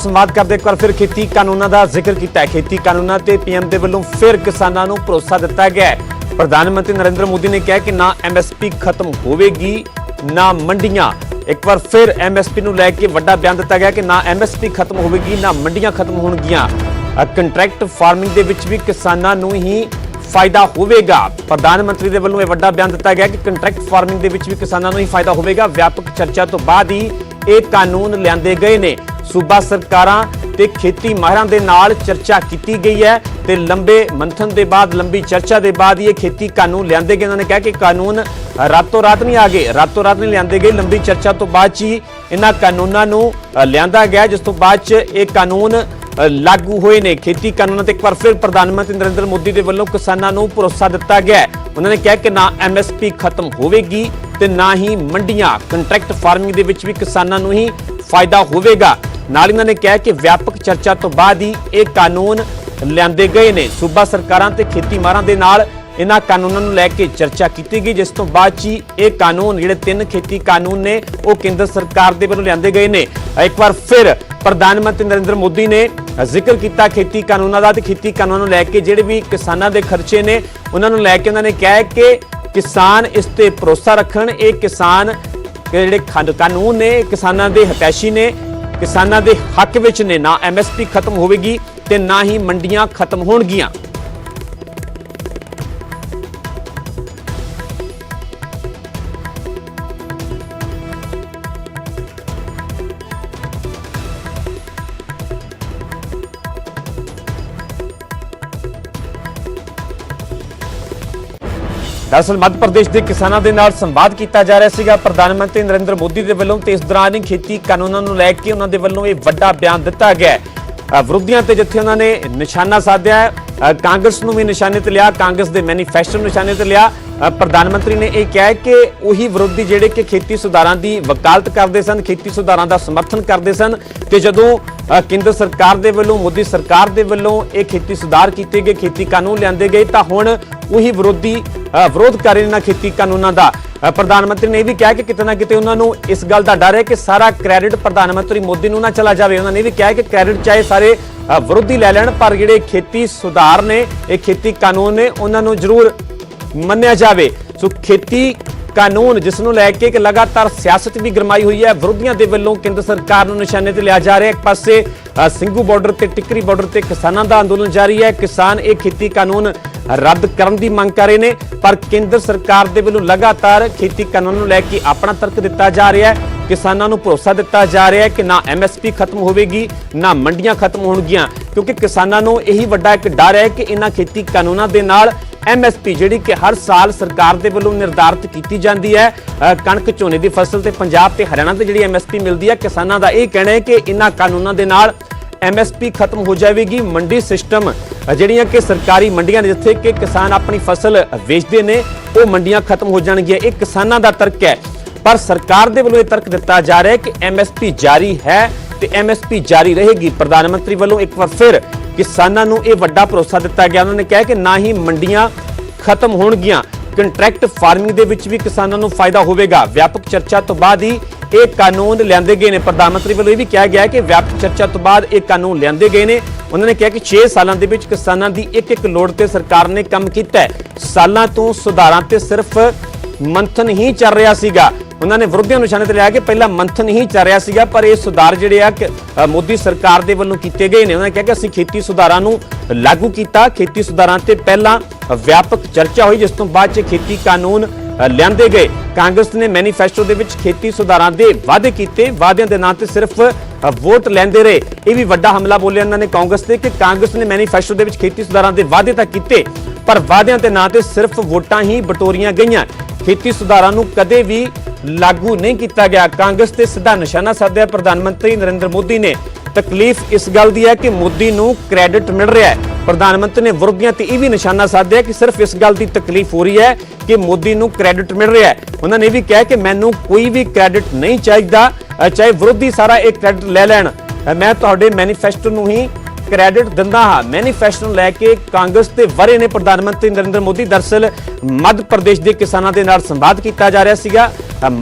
संवाद करते एक बार फिर खेती कानूनों का जिक्र किया। खेती कानूनों ते पीएम के वलों फिर किसानों को भरोसा दिता गया है। प्रधानमंत्री नरेंद्र मोदी ने कहा कि ना MSP खत्म होगी ना मंडियां। एक बार फिर MSP को लैके वड्डा बयान दिता गया कि ना MSP खत्म होगी ना मंडियां खत्म होणगियां। कंट्रैक्ट फार्मिंग दे विच भी किसानों को ही फायदा होगा। प्रधानमंत्री के वलों वड्डा बयान दिता गया कि कंट्रैक्ट फार्मिंग दे विच भी किसानों को ही फायदा होगा। व्यापक चर्चा तो बाद ही ये कानून लिआंदे गए ने। सूबा सरकारां ते खेती माहिरां दे नाल चर्चा की गई है ते लंबे मंथन के बाद लंबी चर्चा के बाद ये खेती कानून लिआंदे गए। उन्होंने कहा कि कानून रातों रात नहीं आ गए, रातों रात नहीं लिआंदे गए। लंबी चर्चा तो बाद ही इन्हां कानूनों को लिआंदा गया, जिस तो बाद ये कानून लागू होए ने। खेती कानूनों ते एक बार फिर प्रधानमंत्री नरेंद्र मोदी के वलों किसानों को भरोसा दिता गया। उन्होंने कहा कि ना MSP खत्म होगी ते ना ही मंडियां। कंट्रैक्ट फार्मिंग दे विच भी किसानों को ही फायदा होगा। नाल इन्होंने कहा कि व्यापक चर्चा तो बाद ही ये कानून लिआंदे गए ने। सूबा सरकारां ते खेती माहिरां दे नाल इन्हां कानूनों को लैके चर्चा की गई, जिस तो बाद ही ये कानून जिहड़े 3 खेती कानून ने वो केंद्र सरकार दे वल्लों लिआंदे गए ने। एक बार फिर प्रधानमंत्री नरेंद्र मोदी ने जिक्र किया खेती कानूनों का। खेती कानूनों को लैके जिहड़े भी किसानों के खर्चे ने उन्होंने लैके उन्होंने कहा है कि किसान इस ते भरोसा रखण। ये किसान जिहड़े कानून ने किसानों के हितैषी ने, किसानों के हक विच ने। ना MSP खत्म होगी ते ना ही मंडियां खत्म होणगियां। दरअसल मध्य प्रदेश के किसानों के नाल संवाद किया जा रहा है प्रधानमंत्री नरेंद्र मोदी के वलों। इस दौरान ही खेती कानूनों को लैके उन्होंने वलों ये वड्डा बयान दिता गया। विरोधियों ते जिथे उन्होंने निशाना साधा है, कांग्रेस को भी निशाने ते लिया, कांग्रेस के मैनीफेस्टो निशाने ते लिया। प्रधानमंत्री ने यह कहा कि उही विरोधी जिहड़े कि खेती सुधारां की वकालत करते सन, खेती सुधारां का समर्थन करते सन, ते जदों केंद्र सरकार दे वल्लों मोदी सरकार दे वल्लों ये खेती सुधार किए गए, खेती कानून लिआंदे गए, तो हुण उही विरोधी विरोध कर रहे हैं खेती कानूनों का। प्रधानमंत्री ने भी कहा कि किते ना किते उन्होंने इस गल का डर है कि सारा क्रेडिट प्रधानमंत्री मोदी को ना चला जाए। उन्होंने भी कहा कि क्रेडिट चाहे सारे विरोधी ले लैण, पर जिहड़े खेती सुधार ने, ये खेती कानून ने, उन्होंने जरूर मन्निया जाए। सो खेती कानून जिसनों लैके एक लगातार सियासत भी गरमाई हुई है। विरोधियों के वलों केंद्र सरकार को निशाने ते लिया जा रहा है। एक पासे ਸਿੰਘੂ बॉर्डर ते टिकरी बॉर्डर ते किसानों का अंदोलन जारी है। किसान एक खेती कानून रद्द करने की मांग कर रहे हैं, पर केंद्र सरकार के वलों लगातार खेती कानून को लैके अपना तर्क दिता जा रहा है। किसानों को भरोसा दिता जा रहा है कि ना MSP खत्म होगी ना मंडियां खत्म होणगियां, क्योंकि किसानों को यही वड्डा एक डर है कि इन्हां खेती कानूनों के नाल MSP जिहड़ी कि हर साल सरकार के वलों निर्धारित की जाती है, कणक झोने की फसल ते पंजाब ते हरियाणा ते जिहड़ी MSP मिलती है, किसानों का यह कहना है कि इन्हां कानूनों के नाल MSP खत्म हो जाएगी। मंडी सिस्टम जिहड़ियां कि सरकारी मंडियां जिथे कि किसान अपनी फसल वेचते हैं वो मंडियां खत्म हो जाएगियां। एक किसानों का तर्क है, पर सरकार के वलों यह तर्क दिता जा रहा है कि MSP जारी है तो MSP जारी रहेगी। प्रधानमंत्री वलों एक बार फिर किसानों को यह वड्डा भरोसा दिता गया। उन्होंने कहा कि ना ही मंडियां खत्म होणगियां, कंट्रैक्ट फार्मिंग दे विच भी किसानों को फायदा होगा। व्यापक चर्चा तो बाद ही ये कानून लिआंदे गए ने। प्रधानमंत्री वालों भी कहा गया है कि व्यापक चर्चा तो बाद ये कानून लिआंदे गए ने। उन्होंने कहा कि 6 सालों के विच किसानों की एक लोड़ ते सरकार ने काम किया है। सालों तो सुधारां ते सिर्फ मंथन ही चल रहा सीगा। उन्होंने विरोधियों को निशाने ते लिया कि पहला मंथन ही चल रहा सीगा, पर ये सुधार जिहड़े आ मोदी सरकार के वल्लों किए गए ने। उन्होंने कहा कि असीं खेती सुधारां नूं लागू किया। खेती सुधारां ते पहला व्यापक चर्चा हुई, जिस तो बाद खेती कानून लिआंदे गए। कांग्रेस ने मैनीफेस्टो दे विच खेती सुधारां दे वादे कीते, वादियां दे नाम ते सिर्फ वोट लैंदे रहे। यह भी वड्डा हमला बोलिया उन्होंने कांग्रेस ते कि कांग्रेस ने मैनीफेस्टो दे विच खेती सुधारां दे वादे तां कीते, पर वादियां दे नाम ते सिर्फ वोटां ही बटोरियां गईयां। खेती सुधारां नूं कदे भी लागू नहीं किया गया। कांग्रेस ते सीधा निशाना साधा प्रधानमंत्री नरेंद्र मोदी ने। तकलीफ इस गल की है कि मोदी नूं क्रेडिट मिल रहा है। प्रधानमंत्री ने विरोधियों ते भी निशाना साधा कि सिर्फ इस गल की तकलीफ हो रही है कि मोदी नूं क्रेडिट मिल रहा है। उन्होंने भी कहा कि मैनूं कोई भी क्रेडिट नहीं चाहिए, चाहे विरोधी सारा एक क्रेडिट ले लैण, मैं तुहाडे मैनीफेस्टो नूं ही क्रेडिट दिंदा हां। मैनीफेस्टो नूं लैके कांग्रेस ते वरे ने प्रधानमंत्री नरेंद्र मोदी। दरअसल मध्य प्रदेश के किसानों के नाल संवाद किया जा रहा सीगा। मध्य